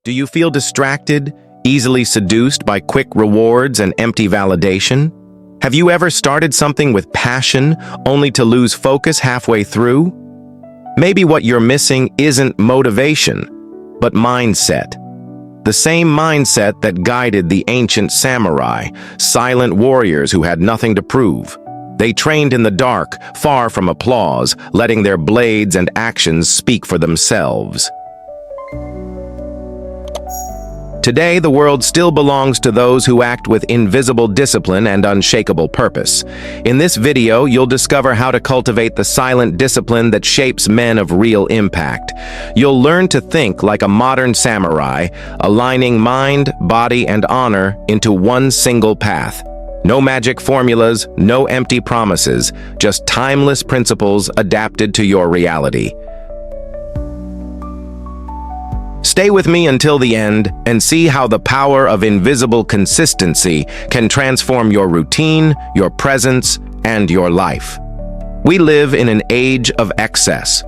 Do you feel distracted, easily seduced by quick rewards and empty validation? Have you ever started something with passion only to lose focus halfway through? Maybe what you're missing isn't motivation, but mindset. The same mindset that guided the ancient samurai, silent warriors who had nothing to prove. They trained in the dark, far from applause, letting their blades and actions speak for themselves. Today, the world still belongs to those who act with invisible discipline and unshakable purpose. In this video, you'll discover how to cultivate the silent discipline that shapes men of real impact. You'll learn to think like a modern samurai, aligning mind, body, and honor into one single path. No magic formulas, no empty promises, just timeless principles adapted to your reality. Stay with me until the end and see how the power of invisible consistency can transform your routine, your presence, and your life. We live in an age of excess.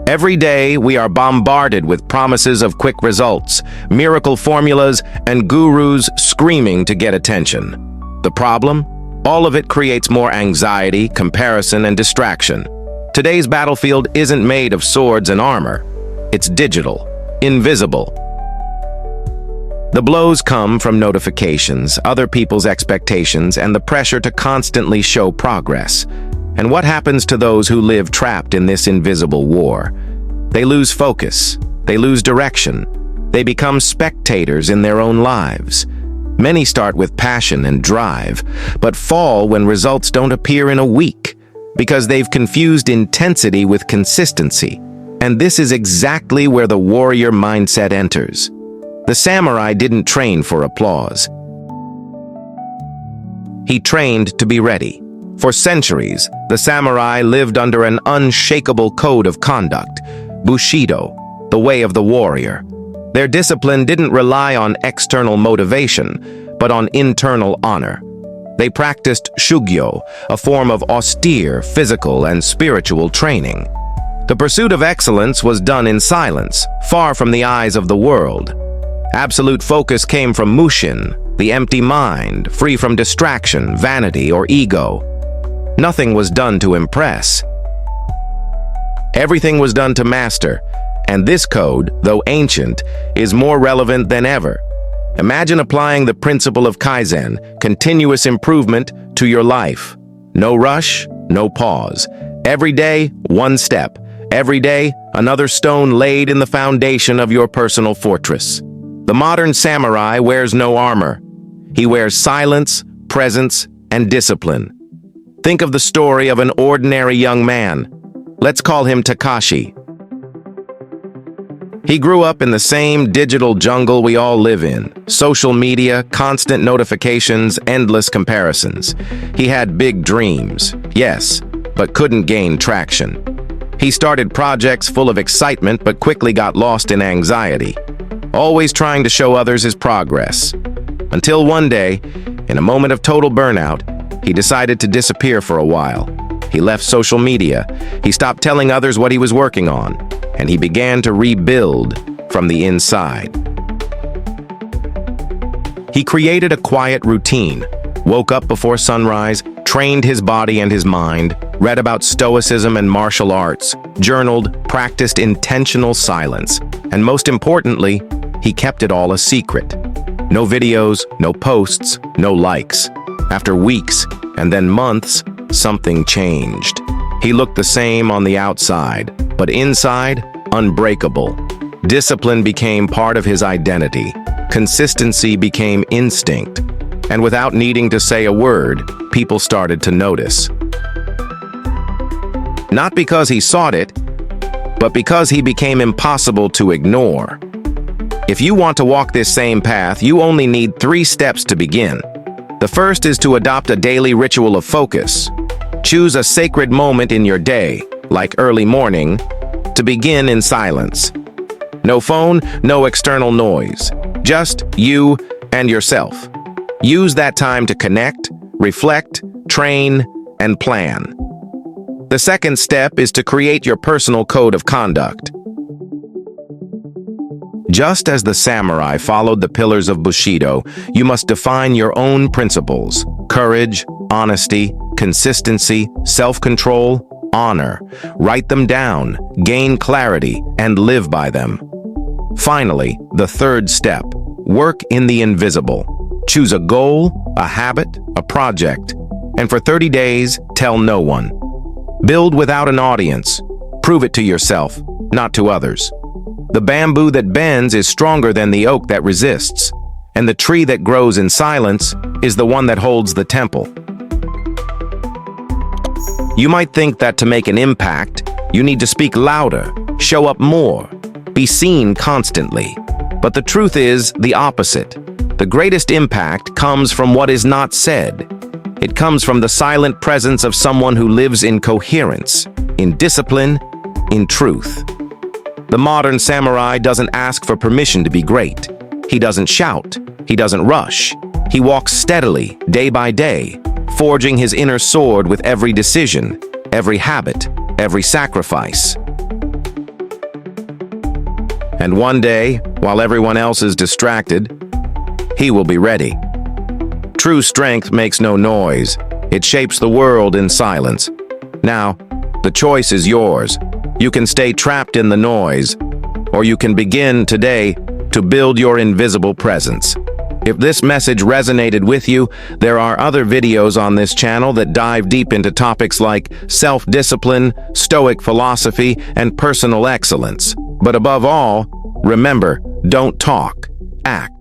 Every day, we are bombarded with promises of quick results, miracle formulas, and gurus screaming to get attention. The problem? All of it creates more anxiety, comparison, and distraction. Today's battlefield isn't made of swords and armor. It's digital. Invisible. The blows come from notifications, other people's expectations, and the pressure to constantly show progress. And what happens to those who live trapped in this invisible war? They lose focus. They lose direction. They become spectators in their own lives. Many start with passion and drive, but fall when results don't appear in a week, because they've confused intensity with consistency. And this is exactly where the warrior mindset enters. The samurai didn't train for applause. He trained to be ready. For centuries, the samurai lived under an unshakable code of conduct, Bushidō, the way of the warrior. Their discipline didn't rely on external motivation, but on internal honor. They practiced shugyo, a form of austere physical and spiritual training. The pursuit of excellence was done in silence, far from the eyes of the world. Absolute focus came from mushin, the empty mind, free from distraction, vanity, or ego. Nothing was done to impress. Everything was done to master, and this code, though ancient, is more relevant than ever. Imagine applying the principle of Kaizen, continuous improvement, to your life. No rush, no pause. Every day, one step. Every day, another stone laid in the foundation of your personal fortress. The modern samurai wears no armor. He wears silence, presence, and discipline. Think of the story of an ordinary young man. Let's call him Takashi. He grew up in the same digital jungle we all live in. Social media, constant notifications, endless comparisons. He had big dreams, yes, but couldn't gain traction. He started projects full of excitement but quickly got lost in anxiety, always trying to show others his progress. Until one day, in a moment of total burnout, he decided to disappear for a while. He left social media, he stopped telling others what he was working on, and he began to rebuild from the inside. He created a quiet routine, woke up before sunrise, trained his body and his mind, read about stoicism and martial arts, journaled, practiced intentional silence, and most importantly, he kept it all a secret. No videos, no posts, no likes. After weeks, and then months, something changed. He looked the same on the outside, but inside, unbreakable. Discipline became part of his identity. Consistency became instinct. And without needing to say a word, people started to notice. Not because he sought it, but because he became impossible to ignore. If you want to walk this same path, you only need 3 steps to begin. The first is to adopt a daily ritual of focus. Choose a sacred moment in your day, like early morning, to begin in silence. No phone, no external noise. Just you and yourself. Use that time to connect, reflect, train, and plan. The second step is to create your personal code of conduct. Just as the samurai followed the pillars of Bushido, you must define your own principles: courage, honesty, consistency, self-control, honor. Write them down, gain clarity, and live by them. Finally, the third step: work in the invisible. Choose a goal, a habit, a project, and for 30 days, tell no one. Build without an audience. Prove it to yourself, not to others. The bamboo that bends is stronger than the oak that resists, and the tree that grows in silence is the one that holds the temple. You might think that to make an impact, you need to speak louder, show up more, be seen constantly. But the truth is the opposite. The greatest impact comes from what is not said. It comes from the silent presence of someone who lives in coherence, in discipline, in truth. The modern samurai doesn't ask for permission to be great. He doesn't shout. He doesn't rush. He walks steadily, day by day, forging his inner sword with every decision, every habit, every sacrifice. And one day, while everyone else is distracted, he will be ready. True strength makes no noise. It shapes the world in silence. Now, the choice is yours. You can stay trapped in the noise, or you can begin today to build your invisible presence. If this message resonated with you, there are other videos on this channel that dive deep into topics like self-discipline, Stoic philosophy, and personal excellence. But above all, remember, don't talk, act.